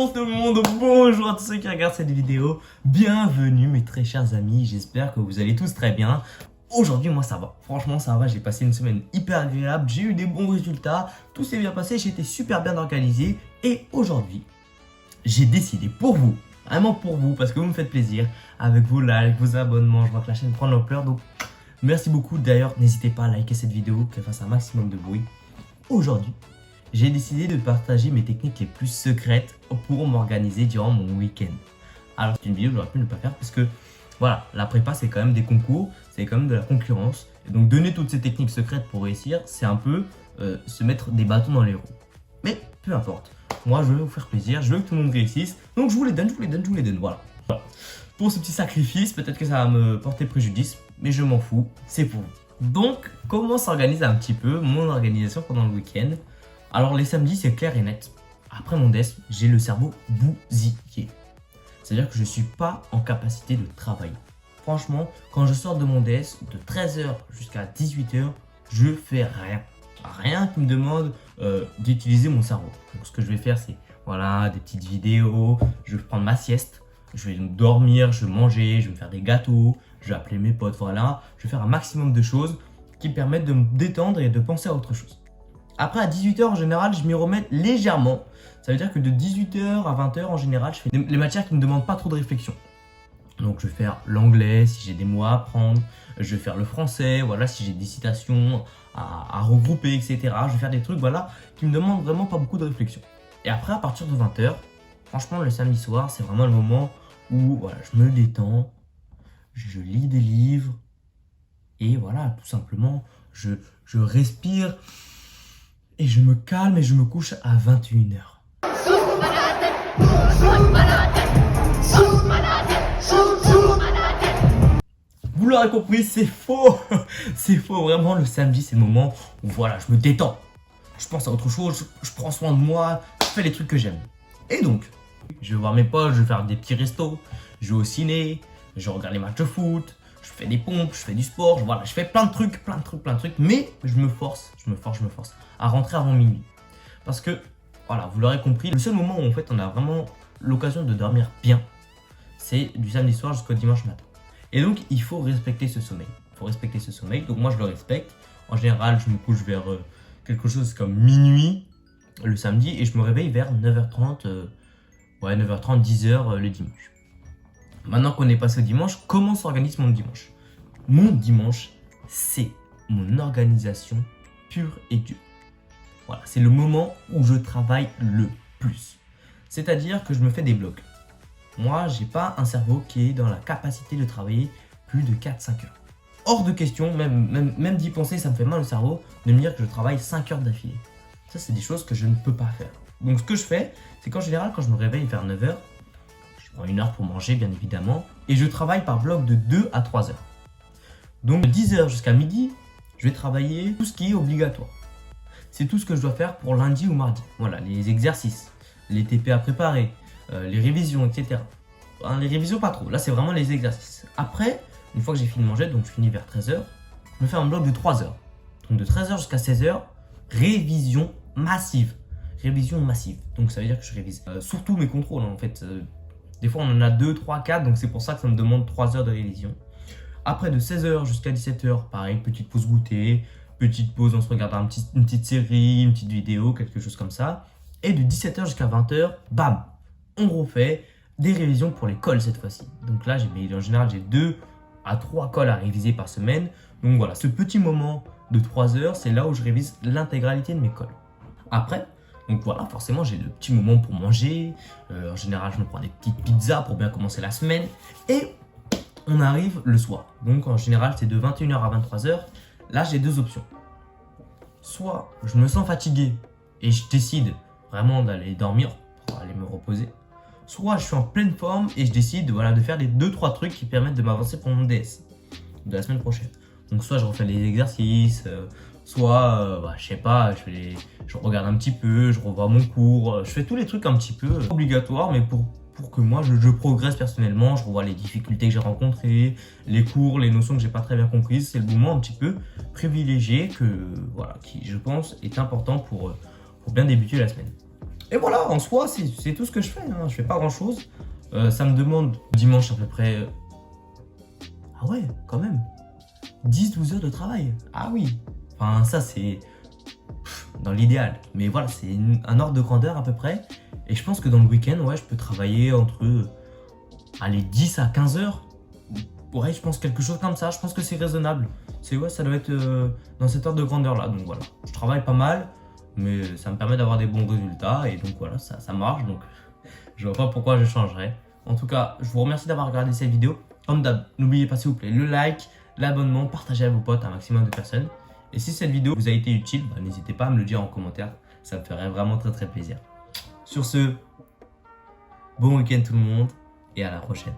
Bonjour tout le monde, bonjour à tous ceux qui regardent cette vidéo. Bienvenue mes très chers amis, j'espère que vous allez tous très bien. Aujourd'hui moi ça va, franchement ça va, j'ai passé une semaine hyper agréable, j'ai eu des bons résultats, tout s'est bien passé, j'ai été super bien organisé. Et aujourd'hui, j'ai décidé pour vous, vraiment pour vous, parce que vous me faites plaisir, avec vos likes, vos abonnements, je vois que la chaîne prend de l'ampleur, donc merci beaucoup. D'ailleurs, n'hésitez pas à liker cette vidéo, qu'elle fasse un maximum de bruit. Aujourd'hui, j'ai décidé de partager mes techniques les plus secrètes pour m'organiser durant mon week-end. Alors c'est une vidéo que j'aurais pu ne pas faire parce que voilà, la prépa c'est quand même des concours, c'est quand même de la concurrence. Et donc donner toutes ces techniques secrètes pour réussir, c'est un peu se mettre des bâtons dans les roues. Mais peu importe, moi je veux vous faire plaisir, je veux que tout le monde réussisse. Donc je vous les donne, voilà. Pour ce petit sacrifice, peut-être que ça va me porter préjudice, mais je m'en fous, c'est pour vous. Donc comment s'organise un petit peu mon organisation pendant le week-end? Alors les samedis c'est clair et net. Après mon DES, j'ai le cerveau bousillé. C'est-à-dire que je ne suis pas en capacité de travailler. Franchement, quand je sors de mon DES, de 13h jusqu'à 18h, je fais rien. Rien qui me demande d'utiliser mon cerveau. Donc ce que je vais faire c'est voilà, des petites vidéos, je vais prendre ma sieste, je vais dormir, je vais manger, je vais me faire des gâteaux, je vais appeler mes potes, voilà. Je vais faire un maximum de choses qui me permettent de me détendre et de penser à autre chose. Après, à 18h, en général, je m'y remets légèrement. Ça veut dire que de 18h à 20h, en général, je fais les matières qui ne me demandent pas trop de réflexion. Donc, je vais faire l'anglais, si j'ai des mots à apprendre. Je vais faire le français, voilà, si j'ai des citations à regrouper, etc. Je vais faire des trucs, voilà, qui me demandent vraiment pas beaucoup de réflexion. Et après, à partir de 20h, franchement, le samedi soir, c'est vraiment le moment où, voilà, je me détends, je lis des livres. Et voilà, tout simplement, je respire. Et je me calme et je me couche à 21h. Vous l'aurez compris, c'est faux. C'est faux, vraiment, le samedi, c'est le moment où voilà, je me détends. Je pense à autre chose, je prends soin de moi, je fais les trucs que j'aime. Et donc, je vais voir mes potes, je vais faire des petits restos, je vais au ciné, je regarde les matchs de foot, je fais des pompes, je fais du sport, voilà, je fais plein de trucs, mais je me force à rentrer avant minuit. Parce que, voilà, vous l'aurez compris, le seul moment où en fait on a vraiment l'occasion de dormir bien, c'est du samedi soir jusqu'au dimanche matin. Et donc, il faut respecter ce sommeil. Donc moi je le respecte. En général, je me couche vers quelque chose comme minuit le samedi et je me réveille vers 9h30, 9h30, 10h le dimanche. Maintenant qu'on est passé au dimanche, comment s'organise mon dimanche? Mon dimanche, c'est mon organisation pure et dure. Voilà, c'est le moment où je travaille le plus. C'est-à-dire que je me fais des blocs. Moi, j'ai pas un cerveau qui est dans la capacité de travailler plus de 4-5 heures. Hors de question, même d'y penser, ça me fait mal au cerveau de me dire que je travaille 5 heures d'affilée. Ça, c'est des choses que je ne peux pas faire. Donc, ce que je fais, c'est qu'en général, quand je me réveille vers 9h, je prends 1 heure pour manger, bien évidemment, et je travaille par bloc de 2 à 3 heures. Donc, de 10h jusqu'à midi, je vais travailler tout ce qui est obligatoire. C'est tout ce que je dois faire pour lundi ou mardi. Voilà, les exercices, les TP à préparer, les révisions, etc. Hein, les révisions, pas trop. Là, c'est vraiment les exercices. Après, une fois que j'ai fini de manger, donc je finis vers 13h, je me fais un bloc de 3 heures. Donc, de 13h jusqu'à 16h, révision massive. Donc, ça veut dire que je révise surtout mes contrôles, hein, en fait. Des fois, on en a 2, 3, 4. Donc, c'est pour ça que ça me demande 3 heures de révision. Après, de 16h jusqu'à 17h, pareil, petite pause goûter. Petite pause, on se regarde une petite série, une petite vidéo, quelque chose comme ça. Et de 17h jusqu'à 20h, bam, on refait des révisions pour les cols cette fois-ci. Donc là, en général, j'ai 2 à 3 cols à réviser par semaine. Donc voilà, ce petit moment de 3 heures, c'est là où je révise l'intégralité de mes cols. Après, donc voilà, forcément, j'ai le petit moment pour manger. En général, je me prends des petites pizzas pour bien commencer la semaine. Et on arrive le soir. Donc en général, c'est de 21h à 23h. Là, j'ai 2 options. Soit je me sens fatigué et je décide vraiment d'aller dormir pour aller me reposer. Soit je suis en pleine forme et je décide voilà, de faire les 2-3 trucs qui permettent de m'avancer pour mon DS de la semaine prochaine. Donc soit je refais les exercices, soit je sais pas, je regarde un petit peu, je revois mon cours, je fais tous les trucs un petit peu obligatoires, mais pour que moi je progresse personnellement, je revois les difficultés que j'ai rencontrées, les cours, les notions que j'ai pas très bien comprises. C'est le moment un petit peu privilégié qui je pense est important pour bien débuter la semaine. Et voilà, en soi, c'est tout ce que je fais. Hein. Je fais pas grand chose. Ça me demande dimanche à peu près. Ah ouais, quand même. 10-12 heures de travail. Ah oui. Enfin, ça, c'est dans l'idéal. Mais voilà, c'est un ordre de grandeur à peu près. Et je pense que dans le week-end, ouais, je peux travailler entre allez, 10 à 15 heures. Ouais, je pense quelque chose comme ça. Je pense que c'est raisonnable. Ouais, ça doit être dans cette ordre de grandeur-là. Donc voilà, je travaille pas mal, mais ça me permet d'avoir des bons résultats. Et donc voilà, ça marche. Donc je vois pas pourquoi je changerais. En tout cas, je vous remercie d'avoir regardé cette vidéo. Comme d'hab, n'oubliez pas s'il vous plaît le like, l'abonnement, partagez à vos potes, un maximum de personnes. Et si cette vidéo vous a été utile, bah, n'hésitez pas à me le dire en commentaire. Ça me ferait vraiment très plaisir. Sur ce, bon week-end tout le monde et à la prochaine.